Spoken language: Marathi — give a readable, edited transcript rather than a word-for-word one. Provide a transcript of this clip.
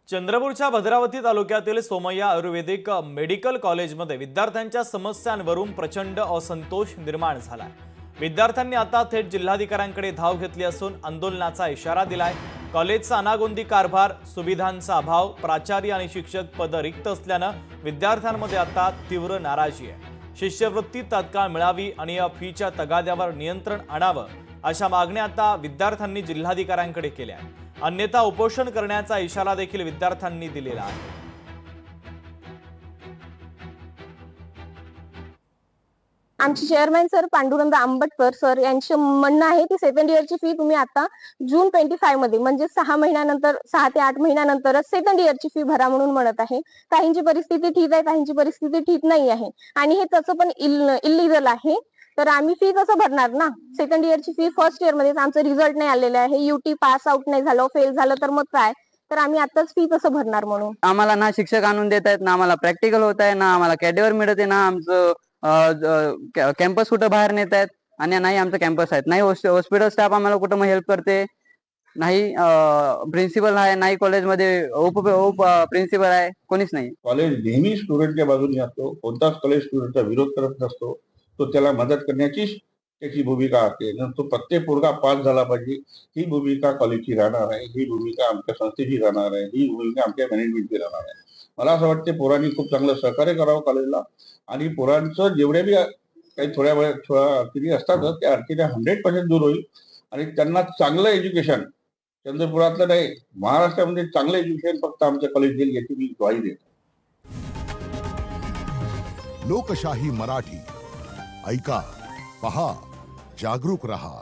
चंद्रपूरच्या भद्रावती तालुक्यातील सोमय्या आयुर्वेदिक मेडिकल कॉलेजमध्ये विद्यार्थ्यांच्या समस्यांवरून प्रचंड असंतोष निर्माण झालाय। विद्यार्थ्यांनी आता थेट जिल्हाधिकाऱ्यांकडे धाव घेतली असून आंदोलनाचा इशारा दिलाय। कॉलेजचा अनागोंदी कारभार, सुविधांचा अभाव, प्राचार्य आणि शिक्षक पद रिक्त असल्याने विद्यार्थ्यांमध्ये आता तीव्र नाराजी आहे। शिष्यवृत्ती तात्काळ मिळावी आणि या फीच्या तगाद्यावर नियंत्रण आणावं अशा मागण्या आता विद्यार्थ्यांनी जिल्हाधिकाऱ्यांकडे केल्या आहेत। अन्यथा उपोषण करण्याचा इशारा देखील विद्यार्थ्यांनी दिलेला आहे। आमचे chairman sir Pandurang Ambatkar sir यांचे म्हणणं आहे की सेकंड इयरची फी तुम्ही आता जून 25 मध्ये म्हणजे 6 महिन्यानंतर 6 ते 8 महिन्यानंतरच सेकंड इयरची फी भरा म्हणून म्हणत आहे। काहींची परिस्थिती ठीक आहे, काहींची परिस्थिती ठीक नाही आहे आणि हे तसं पण इल्लीगल आहे। तर आम्ही फी कसं भरणार ना? सेकंड इयरची फी फर्स्ट इयर मध्ये आमचं रिझल्ट नाही आलेला आहे, यूटी पास आउट नाही झालं, फेल झालं तर मग काय? तर आम्ही आताच फी कसं भरणार म्हणून आम्हाला ना शिक्षक आणून देत आहेत, ना आम्हाला प्रॅक्टिकल होत आहे, ना आम्हाला कॅडेवर मिळत आहे, ना आमचं कॅम्पस कुठं बाहेर नेत आहेत आणि नाही आमचं कॅम्पस आहेत, नाही हॉस्पिटल स्टाफ आम्हाला कुठं हेल्प करते, नाही प्रिन्सिपल आहे, नाही कॉलेजमध्ये उप प्रिन्सिपल आहे, कोणीच नाही। कॉलेज नेहमी स्टुडंटच्या बाजूने असतो, कोणताच कॉलेज स्टुडंटचा विरोध करत नसतो, तो त्याला मदत करण्याचीच त्याची भूमिका असते। तो प्रत्येक पोरगा पास झाला पाहिजे ही भूमिका कॉलेजची राहणार आहे, ही भूमिका आमच्या संस्थेची राहणार आहे, ही भूमिका आमच्या मॅनेजमेंटची राहणार आहे। मला असं वाटतं पोरांनी खूप चांगलं सहकार्य करावं कॉलेजला आणि पोरांचं जेवढे बी काही थोड्या अडचणी असतातच त्या अडचणी 100% दूर होईल आणि त्यांना चांगलं एज्युकेशन चंद्रपुरातलं नाही महाराष्ट्रामध्ये चांगलं एज्युकेशन फक्त आमच्या कॉलेज देईल याची मी ग्वाही देतो। लोकशाही मराठी ऐका, पहा, जागरूक रहा।